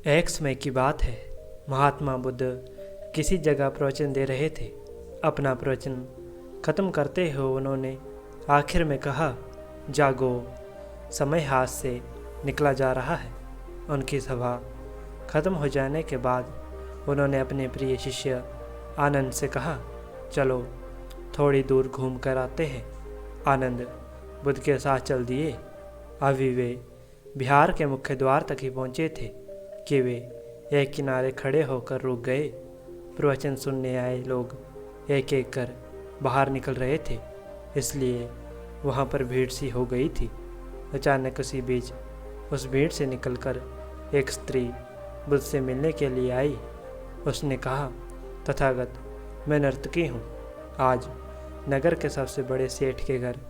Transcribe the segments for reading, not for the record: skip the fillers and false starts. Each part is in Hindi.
एक समय की बात है। महात्मा बुद्ध किसी जगह प्रवचन दे रहे थे। अपना प्रवचन खत्म करते हुए उन्होंने आखिर में कहा, जागो, समय हाथ से निकला जा रहा है। उनकी सभा खत्म हो जाने के बाद उन्होंने अपने प्रिय शिष्य आनंद से कहा, चलो थोड़ी दूर घूम कर आते हैं। आनंद बुद्ध के साथ चल दिए। अभी वे बिहार के मुख्य द्वार तक ही पहुँचे थे कि वे एक किनारे खड़े होकर रुक गए। प्रवचन सुनने आए लोग एक एक कर बाहर निकल रहे थे, इसलिए वहाँ पर भीड़ सी हो गई थी। अचानक उसी बीच उस भीड़ से निकलकर एक स्त्री बुद्ध से मिलने के लिए आई। उसने कहा, तथागत, मैं नर्तकी हूँ। आज नगर के सबसे बड़े सेठ के घर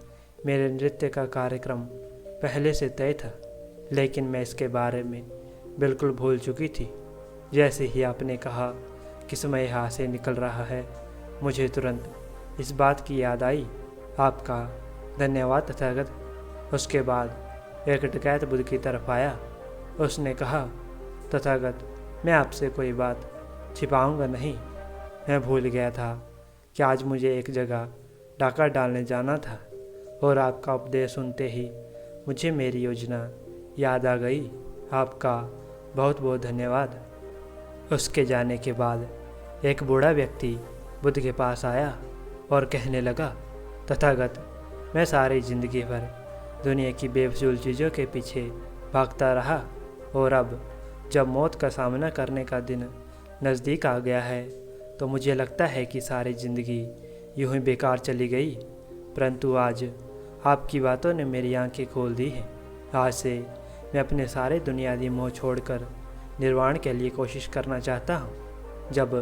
मेरे नृत्य का कार्यक्रम पहले से तय था, लेकिन मैं इसके बारे में बिल्कुल भूल चुकी थी। जैसे ही आपने कहा कि समय हाथ से निकल रहा है, मुझे तुरंत इस बात की याद आई। आपका धन्यवाद तथागत। उसके बाद एक डकैत बुद्ध की तरफ आया। उसने कहा, तथागत, मैं आपसे कोई बात छिपाऊंगा नहीं। मैं भूल गया था कि आज मुझे एक जगह डाका डालने जाना था और आपका उपदेश सुनते ही मुझे मेरी योजना याद आ गई। आपका बहुत बहुत धन्यवाद। उसके जाने के बाद एक बूढ़ा व्यक्ति बुद्ध के पास आया और कहने लगा, तथागत, मैं सारी ज़िंदगी भर दुनिया की बेफजूल चीज़ों के पीछे भागता रहा और अब जब मौत का सामना करने का दिन नज़दीक आ गया है तो मुझे लगता है कि सारी ज़िंदगी यूं ही बेकार चली गई। परंतु आज आपकी बातों ने मेरी आंखें खोल दी हैं। आज से मैं अपने सारे दुनियावी मोह छोड़कर निर्वाण के लिए कोशिश करना चाहता हूँ। जब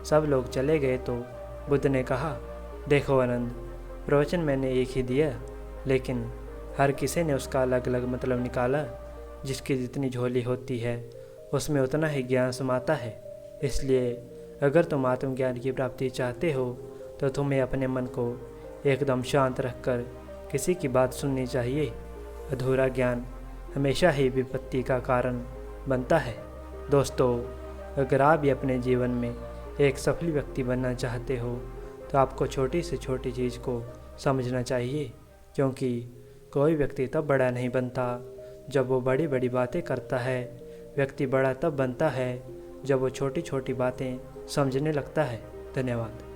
सब लोग चले गए तो बुद्ध ने कहा, देखो आनंद, प्रवचन मैंने एक ही दिया, लेकिन हर किसी ने उसका अलग अलग मतलब निकाला। जिसकी जितनी झोली होती है उसमें उतना ही ज्ञान समाता है। इसलिए अगर तुम आत्मज्ञान की प्राप्ति चाहते हो तो तुम्हें अपने मन को एकदम शांत रखकर किसी की बात सुननी चाहिए। अधूरा ज्ञान हमेशा ही विपत्ति का कारण बनता है। दोस्तों, अगर आप भी अपने जीवन में एक सफल व्यक्ति बनना चाहते हो तो आपको छोटी से छोटी चीज़ को समझना चाहिए, क्योंकि कोई व्यक्ति तब बड़ा नहीं बनता जब वो बड़ी बड़ी बातें करता है। व्यक्ति बड़ा तब बनता है जब वो छोटी छोटी बातें समझने लगता है। धन्यवाद।